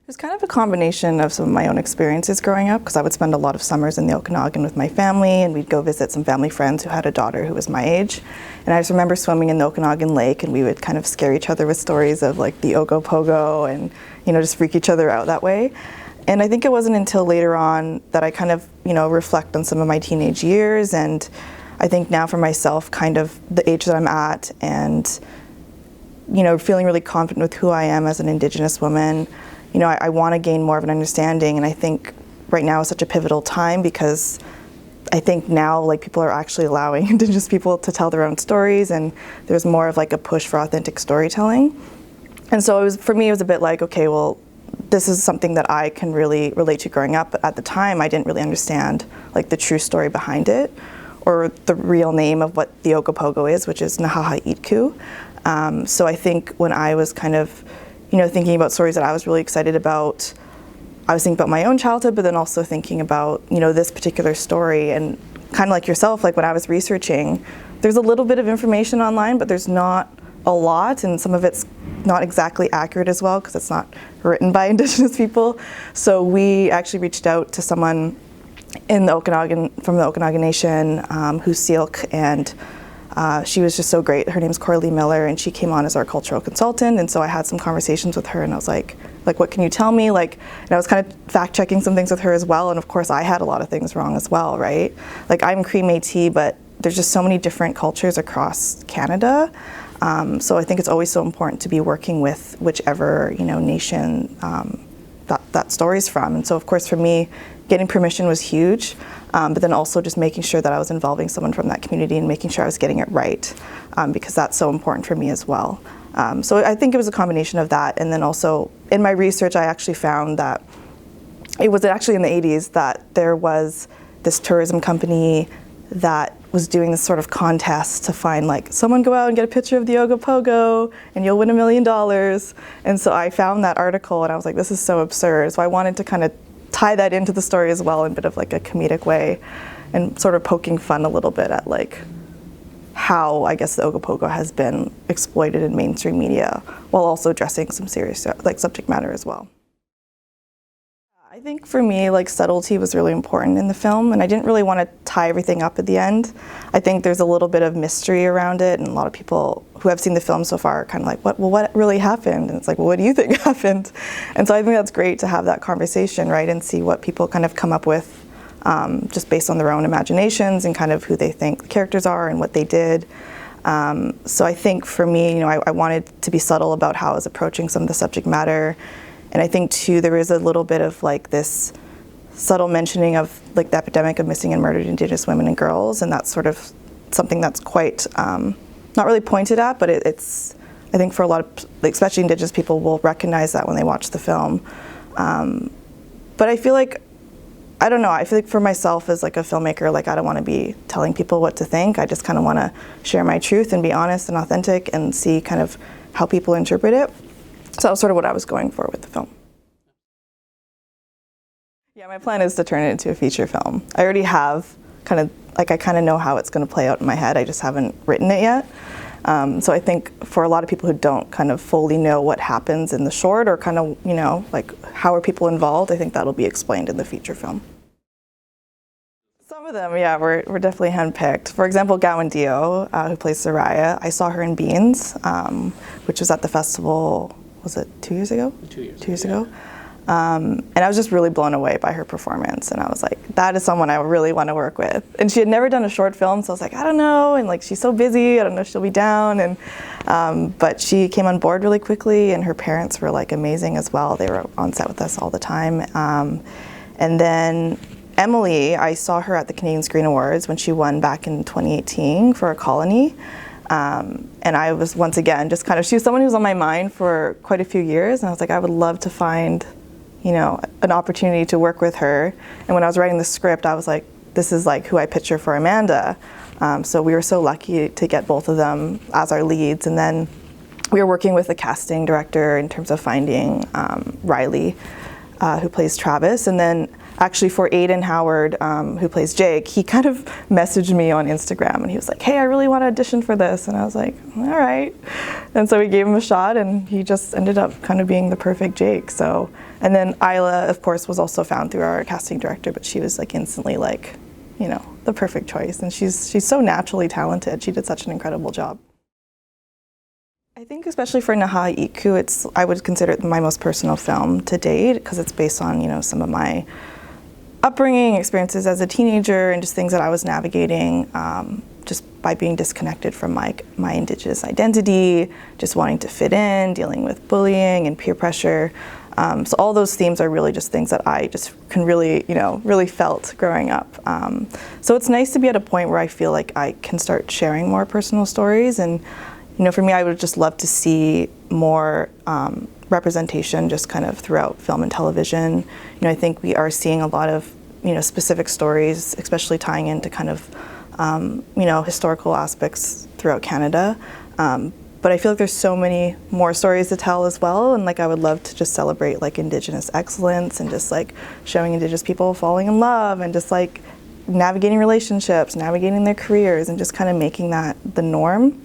It was kind of a combination of some of my own experiences growing up, because I would spend a lot of summers in the Okanagan with my family, and we'd go visit some family friends who had a daughter who was my age. And I just remember swimming in the Okanagan Lake, and we would kind of scare each other with stories of like the Ogopogo and, you know, just freak each other out that way. And I think it wasn't until later on that I kind of, you know, reflect on some of my teenage years, and I think now for myself, kind of the age that I'm at, and, you know, feeling really confident with who I am as an Indigenous woman. You know, I want to gain more of an understanding, and I think right now is such a pivotal time, because I think now like people are actually allowing Indigenous people to tell their own stories, and there's more of like a push for authentic storytelling. And so it was, for me, it was a bit like, okay, well, this is something that I can really relate to growing up, but at the time I didn't really understand like the true story behind it, or the real name of what the Ogopogo is, which is aitkʷ. So I think when I was kind of, you know, thinking about stories that I was really excited about, I was thinking about my own childhood, but then also thinking about, you know, this particular story. And kind of like yourself, like when I was researching, there's a little bit of information online, but there's not a lot, and some of it's not exactly accurate as well, because it's not written by Indigenous people. So we actually reached out to someone in the Okanagan, from the Okanagan Nation, who's Sealk, and she was just so great. Her name's Coralie Miller, and she came on as our cultural consultant. And so I had some conversations with her, and I was like, what can you tell me? Like, and I was kind of fact checking some things with her as well. And of course, I had a lot of things wrong as well, right? Like, I'm Cree Métis, but there's just so many different cultures across Canada. So I think it's always so important to be working with whichever, you know, nation that story's from. And so of course for me, getting permission was huge, but then also just making sure that I was involving someone from that community and making sure I was getting it right, because that's so important for me as well. So I think it was a combination of that, and then also in my research I actually found that it was actually in the 80s that there was this tourism company that was doing this sort of contest to find, like, someone go out and get a picture of the Ogopogo and you'll win $1 million. And so I found that article and I was like, this is so absurd. So I wanted to kind of tie that into the story as well in a bit of like a comedic way, and sort of poking fun a little bit at like how I guess the Ogopogo has been exploited in mainstream media, while also addressing some serious like subject matter as well. I think for me, like, subtlety was really important in the film, and I didn't really want to tie everything up at the end. I think there's a little bit of mystery around it, and a lot of people who have seen the film so far are kind of like, what really happened? And it's like, well, what do you think happened? And so I think that's great to have that conversation, right, and see what people kind of come up with just based on their own imaginations and kind of who they think the characters are and what they did. So I think for me, you know, I wanted to be subtle about how I was approaching some of the subject matter. And I think too, there is a little bit of like this subtle mentioning of like the epidemic of missing and murdered Indigenous women and girls, and that's sort of something that's quite not really pointed at, but it's, I think for a lot of, like, especially Indigenous people, will recognize that when they watch the film. But I feel like, I don't know, I feel like for myself as like a filmmaker, like, I don't want to be telling people what to think. I just kind of want to share my truth and be honest and authentic and see kind of how people interpret it. So that was sort of what I was going for with the film. Yeah, my plan is to turn it into a feature film. I already have kind of, like, I kind of know how it's going to play out in my head. I just haven't written it yet. So I think for a lot of people who don't kind of fully know what happens in the short, or kind of, you know, like, how are people involved, I think that'll be explained in the feature film. Some of them, yeah, were definitely handpicked. For example, Kiawentiio, who plays Soraya, I saw her in Beans, which was at the festival. Was it 2 years ago? 2 years ago. And I was just really blown away by her performance. And I was like, that is someone I really want to work with. And she had never done a short film, so I was like, I don't know. And like, she's so busy, I don't know if she'll be down. And but she came on board really quickly, and her parents were like amazing as well. They were on set with us all the time. And then Emilie, I saw her at the Canadian Screen Awards when she won back in 2018 for A Colony. And I was, once again, just kind of, she was someone who was on my mind for quite a few years, and I was like, I would love to find, you know, an opportunity to work with her. And when I was writing the script, I was like, this is like who I picture for Amanda. So we were so lucky to get both of them as our leads. And then we were working with the casting director in terms of finding Riley, who plays Travis. And then actually for Aiden Howard, who plays Jake, he kind of messaged me on Instagram and he was like, hey, I really want to audition for this. And I was like, all right. And so we gave him a shot and he just ended up kind of being the perfect Jake. So, and then Isla, of course, was also found through our casting director, but she was like instantly like, you know, the perfect choice. And she's so naturally talented. She did such an incredible job. I think especially for aitkʷ, I would consider it my most personal film to date because it's based on, you know, some of my upbringing, experiences as a teenager, and just things that I was navigating just by being disconnected from my Indigenous identity, just wanting to fit in, dealing with bullying and peer pressure. So all those themes are really just things that I just can really, you know, really felt growing up. So it's nice to be at a point where I feel like I can start sharing more personal stories. And, you know, for me, I would just love to see more representation just kind of throughout film and television. You know, I think we are seeing a lot of, you know, specific stories, especially tying into kind of, you know, historical aspects throughout Canada. But I feel like there's so many more stories to tell as well, and like I would love to just celebrate like Indigenous excellence and just like showing Indigenous people falling in love and just like navigating relationships, navigating their careers, and just kind of making that the norm.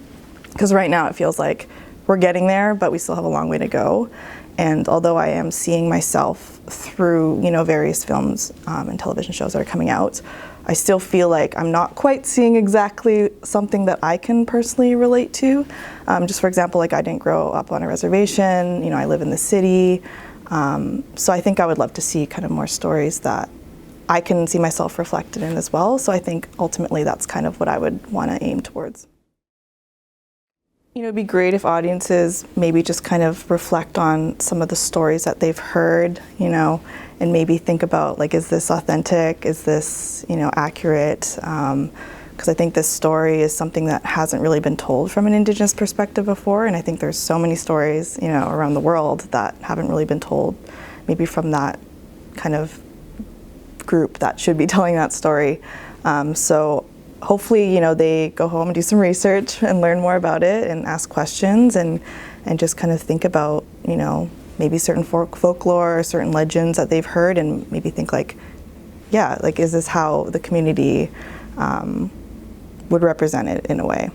Because right now it feels like we're getting there, but we still have a long way to go. And although I am seeing myself through, you know, various films and television shows that are coming out, I still feel like I'm not quite seeing exactly something that I can personally relate to. Just for example, like I didn't grow up on a reservation, you know, I live in the city. So I think I would love to see kind of more stories that I can see myself reflected in as well. So I think ultimately that's kind of what I would want to aim towards. You know, it'd be great if audiences maybe just kind of reflect on some of the stories that they've heard, you know, and maybe think about like, is this authentic? Is this, you know, accurate? Because I think this story is something that hasn't really been told from an Indigenous perspective before, and I think there's so many stories, you know, around the world that haven't really been told, maybe from that kind of group that should be telling that story. So hopefully, you know, they go home and do some research and learn more about it and ask questions and just kind of think about, you know, maybe certain folklore or certain legends that they've heard and maybe think like, yeah, like is this how the community would represent it in a way?